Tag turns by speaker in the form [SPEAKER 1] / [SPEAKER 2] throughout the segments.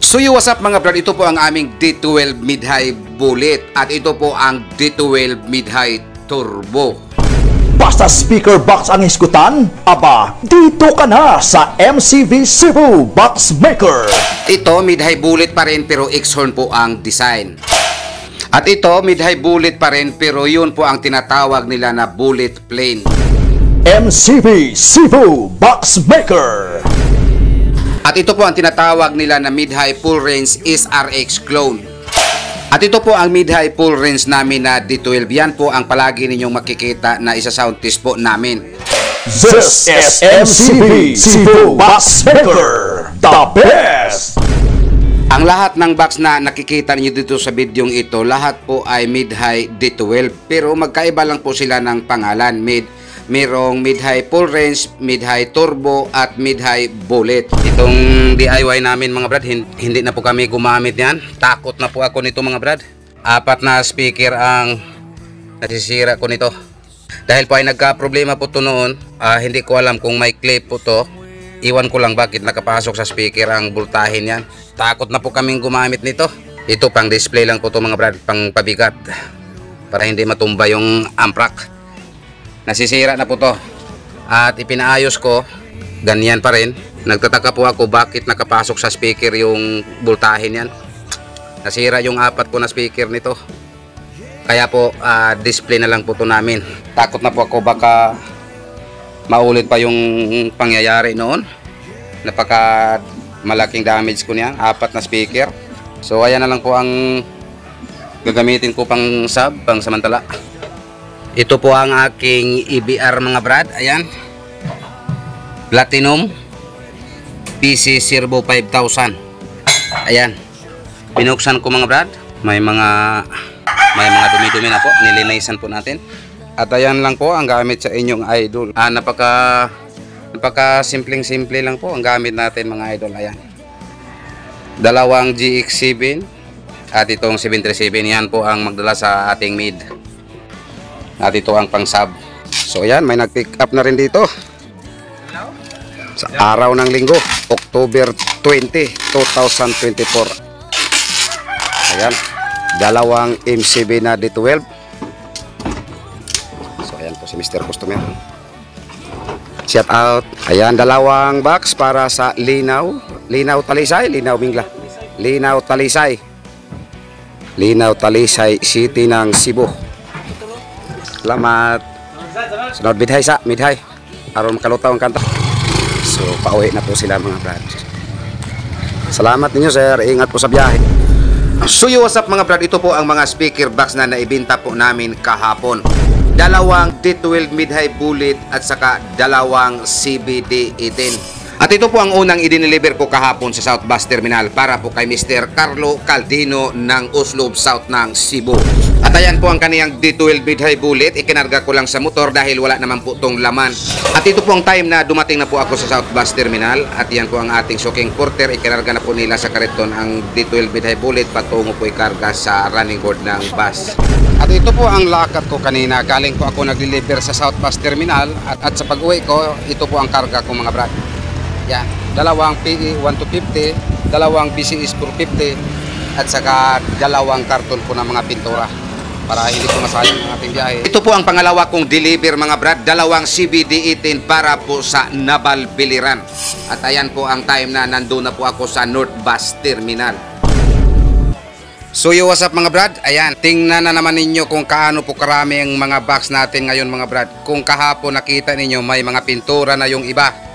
[SPEAKER 1] So what's up mga brad, ito po ang aming D12 mid-high bullet at ito po ang D12 mid-high turbo.
[SPEAKER 2] Basta speaker box ang iskutan, aba, dito ka na sa MCV Cebu Box Maker.
[SPEAKER 1] Ito mid-high bullet pa rin pero X-horn po ang design. At ito mid-high bullet pa rin pero yun po ang tinatawag nila na bullet plane.
[SPEAKER 2] MCV Cebu Box Maker.
[SPEAKER 1] At ito po ang tinatawag nila na mid-high full range SRX clone. At ito po ang mid-high full range namin na D12. Yan po ang palagi ninyong makikita na isa-sound test po namin.
[SPEAKER 2] This is MCV Cebu Box Maker, the best!
[SPEAKER 1] Ang lahat ng box na nakikita niyo dito sa bidyong ito, lahat po ay mid-high D12. Pero magkaiba lang po sila ng pangalan. Merong mid-high full range, mid-high turbo at mid-high bullet. Itong DIY namin mga brad, hindi na po kami gumamit yan. Takot na po ako nito mga brad. 4 na speaker ang nasisira ko nito. Dahil po ay nagka-problema po to noon, hindi ko alam kung may clip po to. Iwan ko lang bakit nakapasok sa speaker ang voltahin yan. Takot na po kaming gumamit nito. Ito pang display lang po to mga brad, pang pabigat. Para hindi matumba yung amprak. Nasisira na po to at ipinaayos ko, ganyan pa rin. Nagtataka po ako bakit nakapasok sa speaker yung voltahin yan. Nasira yung 4 ko na speaker nito. Kaya po display na lang po to namin. Takot na po ako baka maulit pa yung pangyayari noon. Napaka malaking damage ko niyan, 4 na speaker. So ayan na lang po ang gagamitin ko pang sub, pang samantala. Ito po ang aking EBR mga brad. Ayan. Platinum PC Servo 5000. Ayan. Binuksan ko mga brad. May mga dumi-dumi na po. Nilinisan po natin. At ayan lang po ang gamit sa inyong idol. Napaka simpleng-simple lang po ang gamit natin mga idol. Ayan. Dalawang GX7 at itong 737. Yan po ang magdala sa ating mid. At ito ang pang sub. So ayan, may nag-pick up na rin dito sa araw ng linggo, October 20, 2024. Ayan, dalawang MCV na D12. So ayan po si Mr. Customer. Shout out. Ayan, dalawang box para sa Linaw Talisay, Linaw Mingla, Linaw Talisay City ng Cebu. Salamat. Sunod mid-high. Aron makalutaw ang kanta. So pauwi na po sila mga brad. Salamat ninyo sir. Ingat po sa biyahe. So what's up mga brad, ito po ang mga speaker box na naibenta po namin kahapon. Dalawang D12 mid-high bullet at saka dalawang CBD18. At ito po ang unang i-deliver ko kahapon sa South Bus Terminal para po kay Mr. Carlo Caldino ng Uslob South ng Cebu. At ayan po ang kaniyang D12 mid-high bullet. Ikinarga ko lang sa motor dahil wala naman po tong laman. At ito po ang time na dumating na po ako sa South Bus Terminal. At yan po ang ating soaking porter. Ikinarga na po nila sa kariton ang D12 mid-high bullet patungo po ikarga sa running board ng bus. At ito po ang lakad ko kanina. Galing po ako nag-deliver sa South Bus Terminal. At sa pag-uwi ko, ito po ang karga ko mga brad. Yan, dalawang PE 1250, dalawang BCS 450 at saka dalawang karton po ng mga pintura para hindi po masayang ang ating biyahe. Ito po ang pangalawa kong deliver mga brad, dalawang CBD18 para po sa Naval Biliran. At ayan po ang time na nandun na po ako sa North Bus Terminal. So what's up mga brad, ayan, tingnan na naman ninyo kung kaano po karami ang mga box natin ngayon mga brad. Kung kahapon nakita ninyo may mga pintura na yung iba.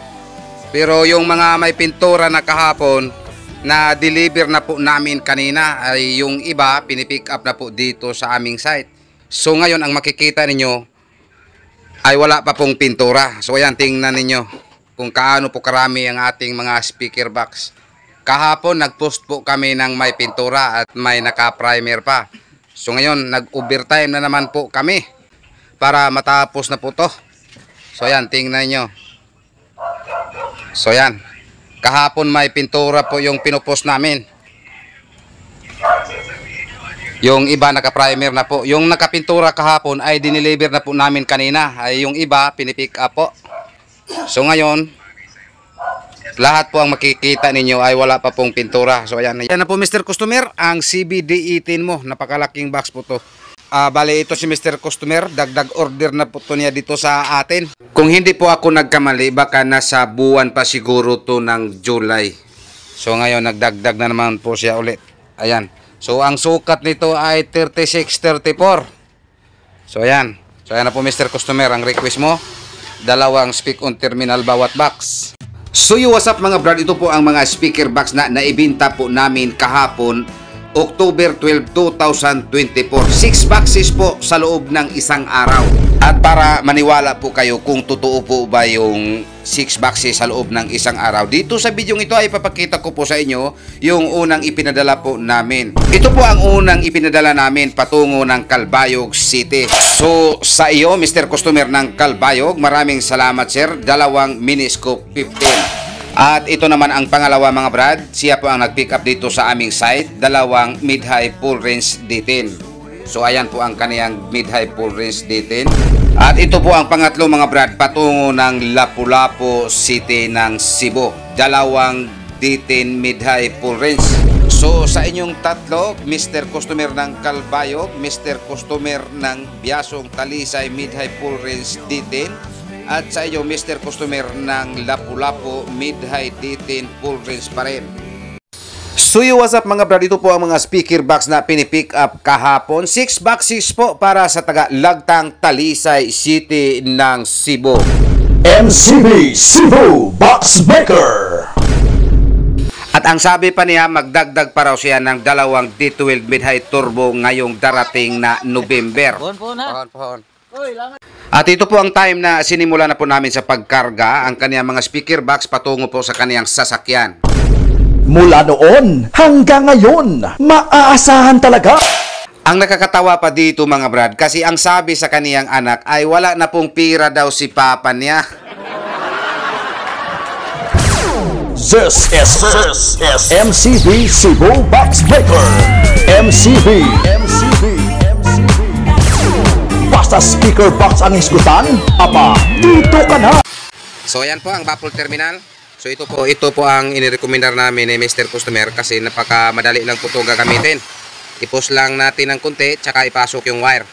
[SPEAKER 1] Pero yung mga may pintura na kahapon na deliver na po namin kanina ay yung iba pinipick up na po dito sa aming site. So ngayon ang makikita ninyo ay wala pa pong pintura. So ayan, tingnan ninyo kung kaano po karami ang ating mga speaker box. Kahapon nagpost po kami ng may pintura at may naka-primer pa. So ngayon nag-overtime na naman po kami para matapos na po to. So ayan, tingnan nyo. So yan, kahapon may pintura po yung pinupost namin. Yung iba naka-primer na po. Yung nakapintura kahapon ay dineliver na po namin kanina. Ay yung iba pinipick up po. So ngayon lahat po ang makikita ninyo ay wala pa pong pintura. So ayan. Ayan na po Mr. Customer, ang CBD18 mo. Napakalaking box po to. Bale ito si Mr. Customer, dagdag order na po to niya dito sa atin. Kung hindi po ako nagkamali, baka nasa buwan pa siguro to ng July. So ngayon nagdagdag na naman po siya ulit. Ayan. So ang sukat nito ay 36-34. So ayan. So ayan na po Mr. Customer, ang request mo, dalawang speak on terminal bawat box. So what's up mga brad, ito po ang mga speaker box na naibinta po namin kahapon October 12, 2024. 6 boxes po sa loob ng isang araw. At para maniwala po kayo kung totoo po ba yung 6 boxes sa loob ng isang araw, dito sa video ito ay papakita ko po sa inyo yung unang ipinadala po namin. Ito po ang unang ipinadala namin patungo ng Calbayog City. So sa iyo Mr. Customer ng Calbayog, maraming salamat sir. Dalawang Miniscope 15. At ito naman ang pangalawa mga brad, siya po ang nag-pick up dito sa aming site, dalawang mid-high full range D10. So ayan po ang kaniyang mid-high full range D10. At ito po ang pangatlo mga brad, patungo ng Lapu-Lapu City ng Cebu, dalawang D10 mid-high full range. So sa inyong tatlo, Mr. Customer ng Calbayog, Mr. Customer ng Biasong Talisay mid-high full range D10, at sa iyo Mr. Customer ng Lapu-Lapu mid-high D10 full range pa rin. So what's up mga brad, ito po ang mga speaker box na pinipick up kahapon. 6 boxes po para sa taga Lagtang, Talisay City ng Cebu.
[SPEAKER 2] MCV Cebu Box Maker.
[SPEAKER 1] At ang sabi pa niya, magdagdag pa raw siya ng dalawang D12 mid-high turbo ngayong darating na November. Pohon. At ito po ang time na sinimula na po namin sa pagkarga ang kaniyang mga speaker box patungo po sa kaniyang sasakyan.
[SPEAKER 2] Mula noon hanggang ngayon, maaasahan talaga.
[SPEAKER 1] Ang nakakatawa pa dito mga brad, kasi ang sabi sa kaniyang anak ay wala na pong pira daw si papa niya.
[SPEAKER 2] This is MCV Cebu Box Maker. MCV. Basta speaker box ang iskutan, aba, dito ka na.
[SPEAKER 1] So ayan po ang baffle terminal. So ito po ang inirekomendar namin ni Mr. Customer kasi napakamadali lang po ito gagamitin. I-post lang natin ng konti tsaka ipasok yung wire.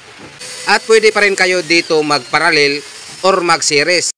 [SPEAKER 1] At pwede pa rin kayo dito mag-parallel or mag-series.